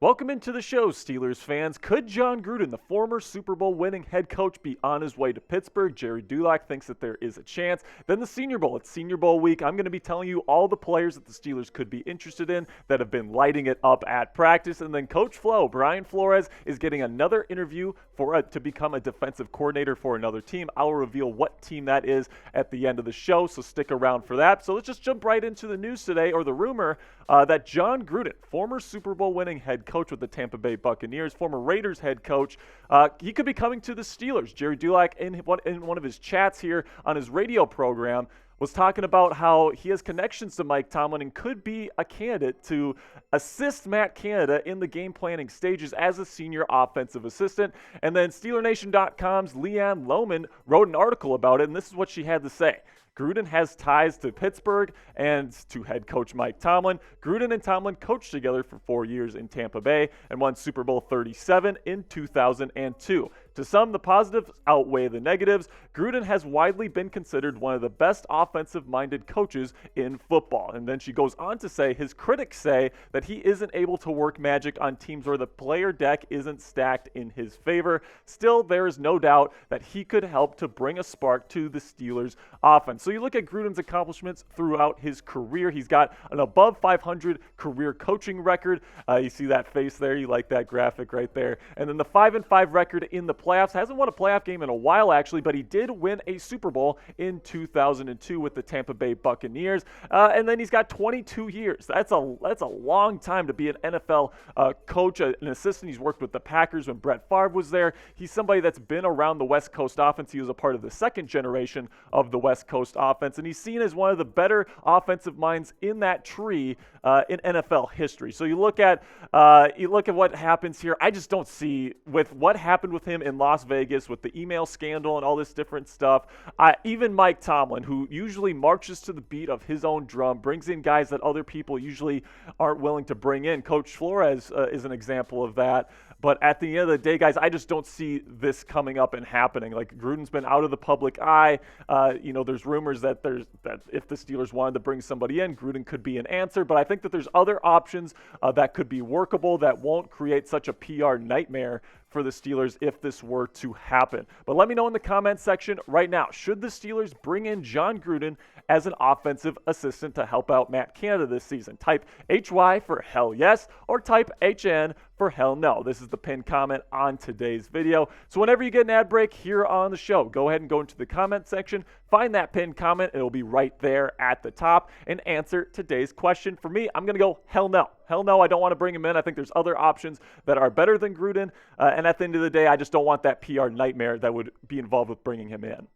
Welcome into the show, Steelers fans. Could Jon Gruden, the former Super Bowl winning head coach, be on his way to Pittsburgh? Jerry Dulac thinks that there is a chance. Then the Senior Bowl. It's Senior Bowl week. I'm going to be telling you all the players that the Steelers could be interested in that have been lighting it up at practice. And then Coach Flo, Brian Flores, is getting another interview to become a defensive coordinator for another team. I'll reveal what team that is at the end of the show, so stick around for that. So let's just jump right into the news today, or the rumor that Jon Gruden, former Super Bowl winning head coach with the Tampa Bay Buccaneers, former Raiders head coach, he could be coming to the Steelers. Jerry Dulac, in one of his chats here on his radio program, was talking about how he has connections to Mike Tomlin and could be a candidate to assist Matt Canada in the game planning stages as a senior offensive assistant. And then SteelerNation.com's Leanne Lohman wrote an article about it, and this is what she had to say. Gruden has ties to Pittsburgh and to head coach Mike Tomlin. Gruden and Tomlin coached together for 4 years in Tampa Bay and won Super Bowl 37 in 2002. To some, the positives outweigh the negatives. Gruden has widely been considered one of the best offensive-minded coaches in football. And then she goes on to say his critics say that he isn't able to work magic on teams where the player deck isn't stacked in his favor. Still, there is no doubt that he could help to bring a spark to the Steelers' offense. So you look at Gruden's accomplishments throughout his career. He's got an above 500 career coaching record. You see that face there? You like that graphic right there. And then the 5-5 record in the playoffs. Hasn't won a playoff game in a while, actually, but he did win a Super Bowl in 2002 with the Tampa Bay Buccaneers. And then he's got 22 years. That's a long time to be an NFL coach, an assistant. He's worked with the Packers when Brett Favre was there. He's somebody that's been around the West Coast offense. He was a part of the second generation of the West Coast offense, and he's seen as one of the better offensive minds in that tree in NFL history. So you look at what happens here. I just don't see, with what happened with him in Las Vegas with the email scandal and all this different stuff, even Mike Tomlin, who usually marches to the beat of his own drum, brings in guys that other people usually aren't willing to bring in. Coach Flores is an example of that. But at the end of the day, guys, I just don't see this coming up and happening. Like, Gruden's been out of the public eye. There's rumors that if the Steelers wanted to bring somebody in, Gruden could be an answer. But I think that there's other options that could be workable that won't create such a PR nightmare for the Steelers if this were to happen. But let me know in the comment section right now, should the Steelers bring in Jon Gruden as an offensive assistant to help out Matt Canada this season? Type HY for hell yes, or type HN for hell no. This is the pinned comment on today's video. So whenever you get an ad break here on the show, go ahead and go into the comment section, find that pinned comment, it'll be right there at the top, and answer today's question. For me, I'm going to go hell no. Hell no, I don't want to bring him in. I think there's other options that are better than Gruden, and at the end of the day, I just don't want that PR nightmare that would be involved with bringing him in.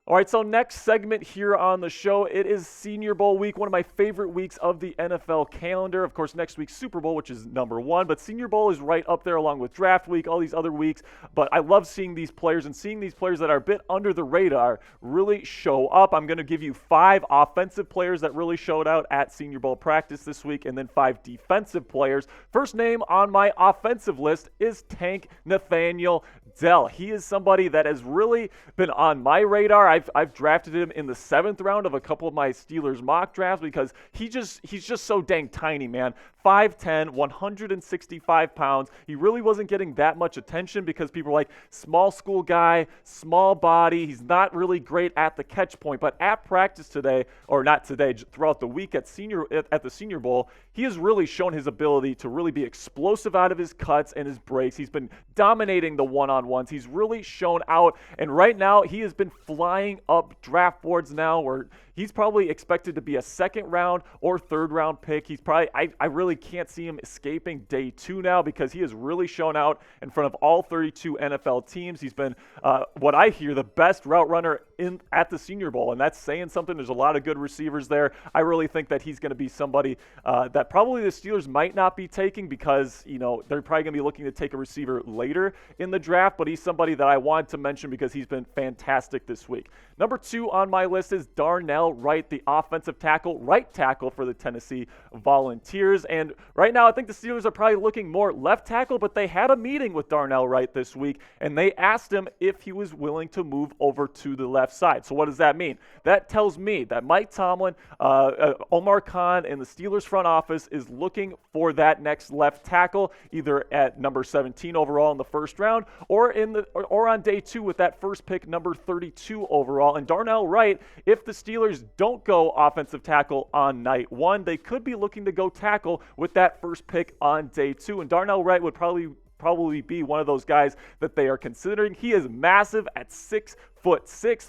All right, so next segment here on the show, it is Senior Bowl week, one of my favorite weeks of the NFL calendar. Of course, next week's Super Bowl, which is number one, but Senior Bowl is right up there along with Draft Week, all these other weeks. But I love seeing these players and seeing these players that are a bit under the radar really show up. I'm going to give you 5 offensive players that really showed out at Senior Bowl practice this week, and then 5 defensive players. First name on my offensive list is Tank Nathaniel Dell. He is somebody that has really been on my radar. I've drafted him in the 7th round of a couple of my Steelers mock drafts because he's just so dang tiny, man. 5'10", 165 pounds. He really wasn't getting that much attention because people were like, small school guy, small body. He's not really great at the catch point. But at practice today, or not today, throughout the week at the Senior Bowl, he has really shown his ability to really be explosive out of his cuts and his breaks. He's been dominating the one-on-ones. He's really shown out. And right now, he has been flying up draft boards now, where he's probably expected to be a 2nd round or 3rd round pick. He's probably, I really can't see him escaping day 2 now because he has really shown out in front of all 32 NFL teams. He's been, what I hear, the best route runner at the Senior Bowl, and that's saying something. There's a lot of good receivers there. I really think that he's going to be somebody that probably the Steelers might not be taking because, they're probably going to be looking to take a receiver later in the draft, but he's somebody that I wanted to mention because he's been fantastic this week. Number 2 on my list is Darnell Wright, the offensive tackle, right tackle for the Tennessee Volunteers. And right now, I think the Steelers are probably looking more left tackle, but they had a meeting with Darnell Wright this week, and they asked him if he was willing to move over to the left left side. So what does that mean? That tells me that Mike Tomlin, Omar Khan, and the Steelers front office is looking for that next left tackle, either at number 17 overall in the first round or on day 2 with that first pick, number 32 overall. And Darnell Wright, if the Steelers don't go offensive tackle on night 1, they could be looking to go tackle with that first pick on day 2. And Darnell Wright would probably be one of those guys that they are considering. He is massive at 6'6",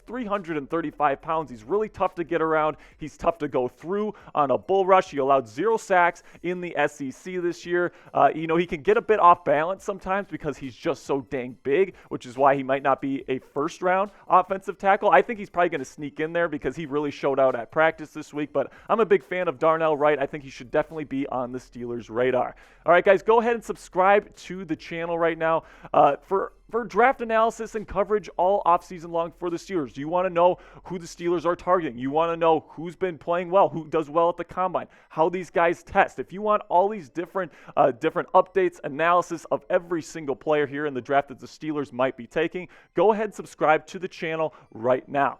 335 pounds. He's really tough to get around. He's tough to go through on a bull rush. He allowed 0 sacks in the SEC this year. He can get a bit off balance sometimes because he's just so dang big, which is why he might not be a first-round offensive tackle. I think he's probably going to sneak in there because he really showed out at practice this week, but I'm a big fan of Darnell Wright. I think he should definitely be on the Steelers' radar. All right, guys, go ahead and subscribe to the channel right now for draft analysis and coverage all offseason long for the Steelers. Do you want to know who the Steelers are targeting? You want to know who's been playing well, who does well at the combine, how these guys test. If you want all these different updates, analysis of every single player here in the draft that the Steelers might be taking, go ahead and subscribe to the channel right now.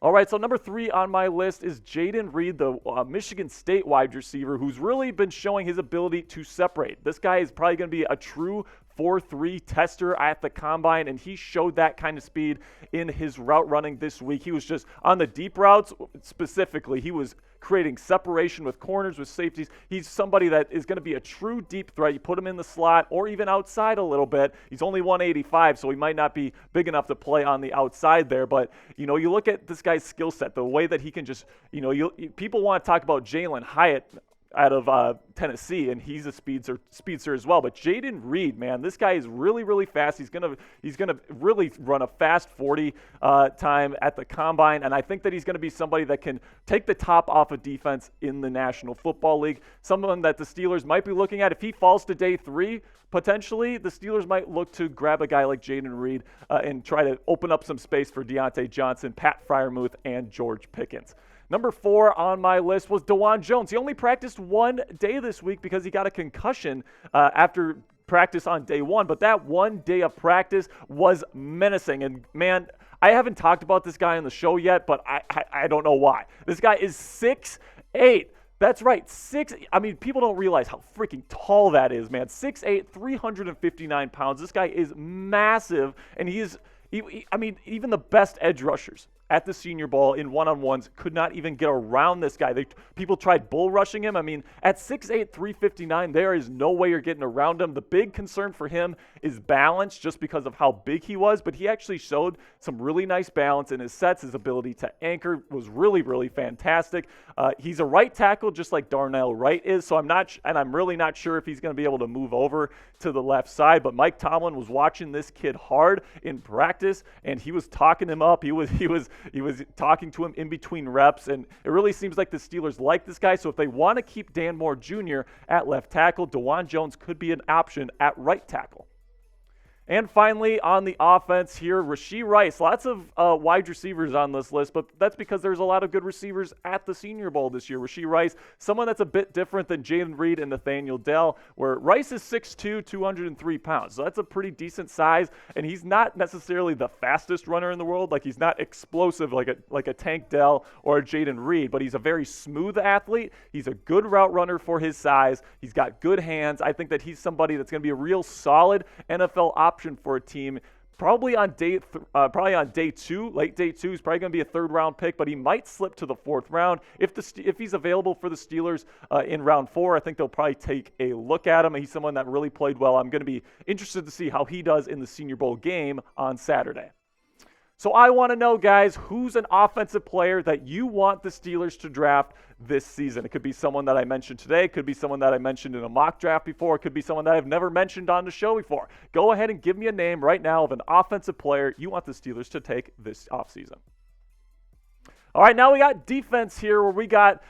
All right, so number 3 on my list is Jayden Reed, the Michigan State wide receiver, who's really been showing his ability to separate. This guy is probably going to be a true 4.3 tester at the combine, and he showed that kind of speed in his route running this week. He was just on the deep routes specifically. He was creating separation with corners, with safeties. He's somebody that is going to be a true deep threat. You put him in the slot or even outside a little bit. He's only 185, so he might not be big enough to play on the outside there. But, you look at this guy's skill set, the way that he can just, people want to talk about Jalen Hyatt out of Tennessee, and he's a speedster as well. But Jayden Reed, man, this guy is really, really fast. He's gonna really run a fast 40 time at the combine, and I think that he's gonna be somebody that can take the top off of defense in the National Football League. Someone that the Steelers might be looking at if he falls to day 3. Potentially, the Steelers might look to grab a guy like Jayden Reed and try to open up some space for Deontay Johnson, Pat Freiermuth, and George Pickens. Number 4 on my list was Dawand Jones. He only practiced 1 day this week because he got a concussion after practice on day 1, but that 1 day of practice was menacing. And man, I haven't talked about this guy on the show yet, but I don't know why. This guy is 6'8". That's right, people don't realize how freaking tall that is, man. 6'8", 359 pounds. This guy is massive, and even the best edge rushers at the Senior Bowl in one-on-ones could not even get around this guy. People tried bull rushing him. At 6'8", 359, there is no way you're getting around him. The big concern for him is balance just because of how big he was, but he actually showed some really nice balance in his sets. His ability to anchor was really, really fantastic. He's a right tackle just like Darnell Wright is, so I'm really not sure if he's going to be able to move over to the left side, but Mike Tomlin was watching this kid hard in practice, and he was talking him up. He was talking to him in between reps, and it really seems like the Steelers like this guy. So if they want to keep Dan Moore Jr. at left tackle, Dawand Jones could be an option at right tackle. And finally, on the offense here, Rashee Rice. Lots of wide receivers on this list, but that's because there's a lot of good receivers at the Senior Bowl this year. Rashee Rice, someone that's a bit different than Jayden Reed and Nathaniel Dell, where Rice is 6'2", 203 pounds. So that's a pretty decent size, and he's not necessarily the fastest runner in the world. Like, he's not explosive like a Tank Dell or a Jayden Reed, but he's a very smooth athlete. He's a good route runner for his size. He's got good hands. I think that he's somebody that's going to be a real solid NFL option for a team, probably on day 2, late day 2. He's probably going to be a 3rd round pick, but he might slip to the 4th round if he's available for the Steelers in round 4. I think they'll probably take a look at him. He's someone that really played well. I'm going to be interested to see how he does in the Senior Bowl game on Saturday. So I want to know, guys, who's an offensive player that you want the Steelers to draft this season? It could be someone that I mentioned today. It could be someone that I mentioned in a mock draft before. It could be someone that I've never mentioned on the show before. Go ahead and give me a name right now of an offensive player you want the Steelers to take this offseason. All right, now we got defense here where we got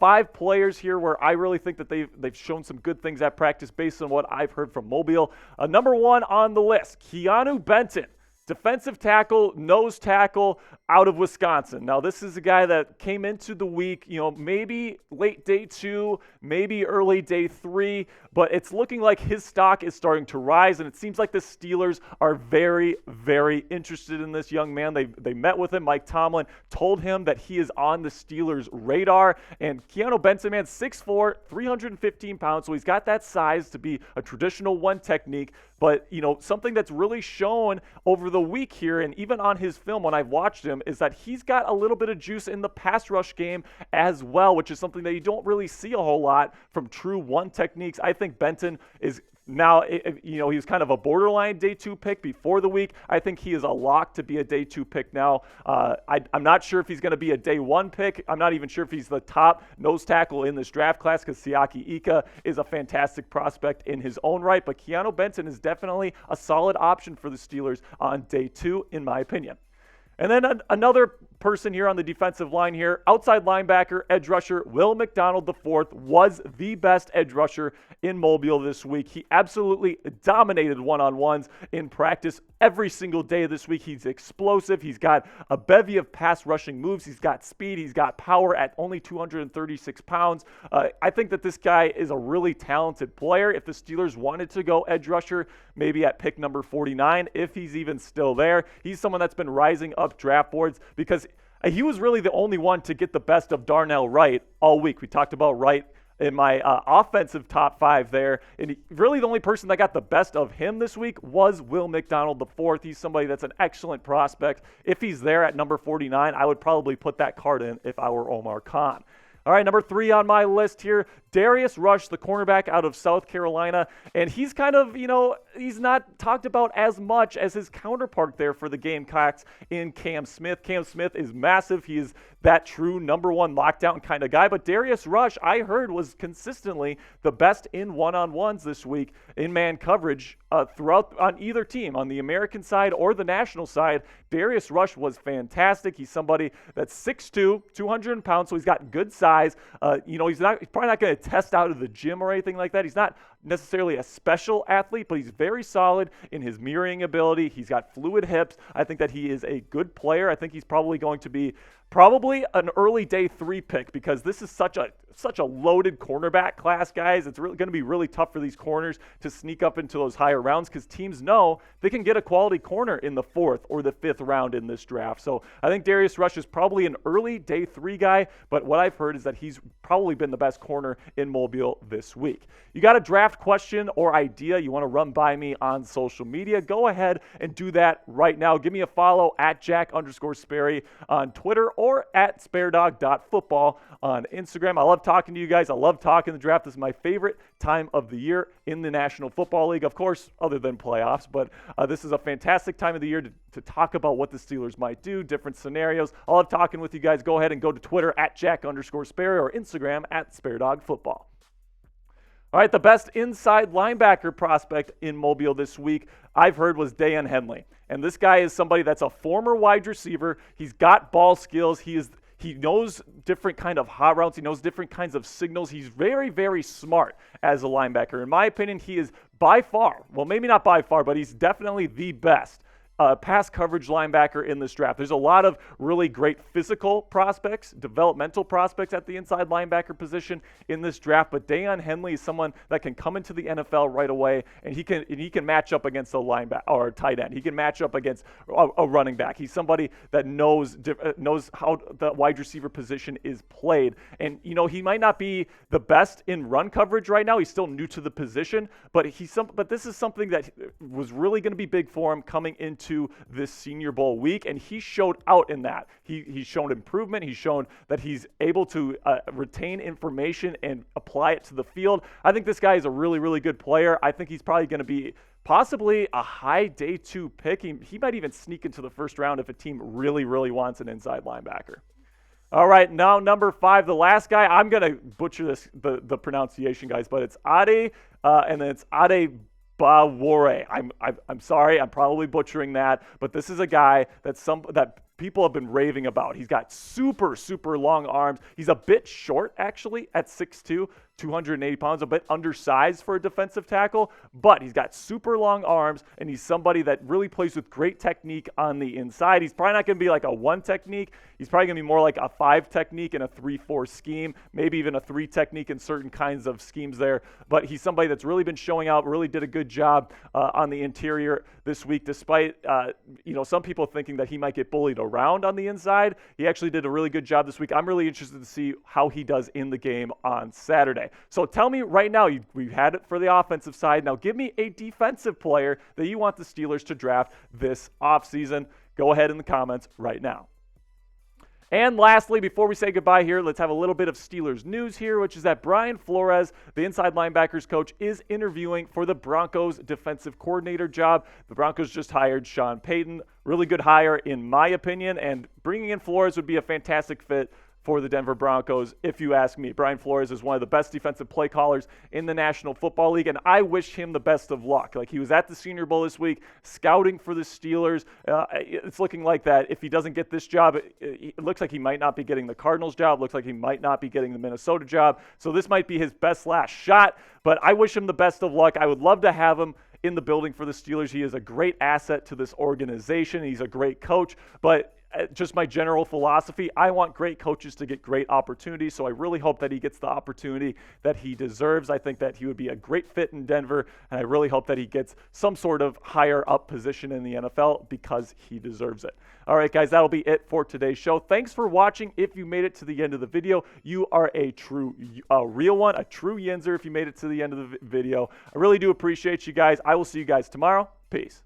5 players here where I really think that they've shown some good things at practice based on what I've heard from Mobile. Number 1 on the list, Keeanu Benton. Defensive tackle, nose tackle out of Wisconsin. Now, this is a guy that came into the week, maybe late day 2, maybe early day 3, but it's looking like his stock is starting to rise, and it seems like the Steelers are very, very interested in this young man. They met with him. Mike Tomlin told him that he is on the Steelers' radar, and Keeanu Benton, man, 6'4", 315 pounds, so he's got that size to be a traditional one technique, but, something that's really shown over the week here, and even on his film when I've watched him, is that he's got a little bit of juice in the pass rush game as well, which is something that you don't really see a whole lot from true one techniques. I think Benton is now, he was kind of a borderline day 2 pick before the week. I think he is a lock to be a day 2 pick now. I'm not sure if he's going to be a day 1 pick. I'm not even sure if he's the top nose tackle in this draft class because Siaki Ika is a fantastic prospect in his own right. But Keeanu Benton is definitely a solid option for the Steelers on day 2, in my opinion. And then another person here on the defensive line here, outside linebacker, edge rusher, Will McDonald IV was the best edge rusher in Mobile this week. He absolutely dominated one-on-ones in practice every single day this week. He's explosive. He's got a bevy of pass rushing moves. He's got speed. He's got power at only 236 pounds. I think that this guy is a really talented player. If the Steelers wanted to go edge rusher, maybe at pick number 49, if he's even still there, he's someone that's been rising up draft boards because he was really the only one to get the best of Darnell Wright all week. We talked about Wright in my offensive top 5 there. And really the only person that got the best of him this week was Will McDonald IV. He's somebody that's an excellent prospect. If he's there at number 49, I would probably put that card in if I were Omar Khan. All right, number 3 on my list here, Darius Rush, the cornerback out of South Carolina. And he's kind of, he's not talked about as much as his counterpart there for the Gamecocks in Cam Smith. Cam Smith is massive. He is that true number 1 lockdown kind of guy. But Darius Rush, I heard, was consistently the best in one-on-ones this week in man coverage throughout on either team, on the American side or the national side. Darius Rush was fantastic. He's somebody that's 6'2", 200 pounds, so he's got good size. He's probably not going to test out of the gym or anything like that. He's not necessarily a special athlete, but he's very solid in his mirroring ability. He's got fluid hips. I think that he is a good player. I think he's probably going to be an early day 3 pick because this is such a loaded cornerback class, guys. It's really going to be really tough for these corners to sneak up into those higher rounds because teams know they can get a quality corner in the 4th or the 5th round in this draft. So I think Darius Rush is probably an early day 3 guy, but what I've heard is that he's probably been the best corner in Mobile this week. You got a draft question or idea you want to run by me on social media, go ahead and do that right now. Give me a follow at Jack_Sperry on Twitter or at sparedog.football on Instagram. I love talking to you guys. I love talking the draft. This is my favorite time of the year in the National Football League, of course, other than playoffs. But this is a fantastic time of the year to talk about what the Steelers might do, different scenarios. I love talking with you guys. Go ahead and go to Twitter at Jack_Sperry or Instagram at sparedogfootball. All right, the best inside linebacker prospect in Mobile this week, I've heard, was Daiyan Henley. And this guy is somebody that's a former wide receiver. He's got ball skills. He knows different kind of hot routes. He knows different kinds of signals. He's very, very smart as a linebacker. In my opinion, he is by far, well, maybe not by far, but he's definitely the best pass coverage linebacker in this draft. There's a lot of really great physical prospects, developmental prospects at the inside linebacker position in this draft, but Daiyan Henley is someone that can come into the NFL right away, and he can match up against a linebacker or a tight end. He can match up against a running back. He's somebody that knows how the wide receiver position is played, and he might not be the best in run coverage right now. He's still new to the position, but this is something that was really going to be big for him coming into this Senior Bowl week, and he showed out in that. He's shown improvement. He's shown that he's able to retain information and apply it to the field. I think this guy is a really, really good player. I think he's probably going to be possibly a high day 2 pick. He might even sneak into the first round if a team really, really wants an inside linebacker. All right, now number 5, the last guy. I'm going to butcher the pronunciation, guys, but it's Ade, and then it's Ade Adebawore. I'm sorry, I'm probably butchering that, but this is a guy that people have been raving about. He's got super, super long arms. He's a bit short, actually, at 6'2", 280 pounds, a bit undersized for a defensive tackle, but he's got super long arms, and he's somebody that really plays with great technique on the inside. He's probably not going to be like a 1 technique. He's probably going to be more like a 5 technique in a 3-4 scheme, maybe even a 3 technique in certain kinds of schemes there. But he's somebody that's really been showing out, really did a good job on the interior this week, despite some people thinking that he might get bullied around on the inside. He actually did a really good job this week. I'm really interested to see how he does in the game on Saturday. So tell me right now, we've had it for the offensive side. Now give me a defensive player that you want the Steelers to draft this offseason. Go ahead in the comments right now. And lastly, before we say goodbye here, let's have a little bit of Steelers news here, which is that Brian Flores, the inside linebackers coach, is interviewing for the Broncos defensive coordinator job. The Broncos just hired Sean Payton. Really good hire, in my opinion, and bringing in Flores would be a fantastic fit for the Denver Broncos, if you ask me. Brian Flores is one of the best defensive play callers in the National Football League, and I wish him the best of luck. Like, he was at the Senior Bowl this week, scouting for the Steelers. It's looking like that if he doesn't get this job, it looks like he might not be getting the Cardinals job. Looks like he might not be getting the Minnesota job. So this might be his best last shot, but I wish him the best of luck. I would love to have him in the building for the Steelers. He is a great asset to this organization. He's a great coach, but just my general philosophy, I want great coaches to get great opportunities, so I really hope that he gets the opportunity that he deserves. I think that he would be a great fit in Denver, and I really hope that he gets some sort of higher up position in the NFL because he deserves it. All right, guys, that'll be it for today's show. Thanks for watching. If you made it to the end of the video, you are a real one, a true Yinzer if you made it to the end of the video. I really do appreciate you guys. I will see you guys tomorrow. Peace.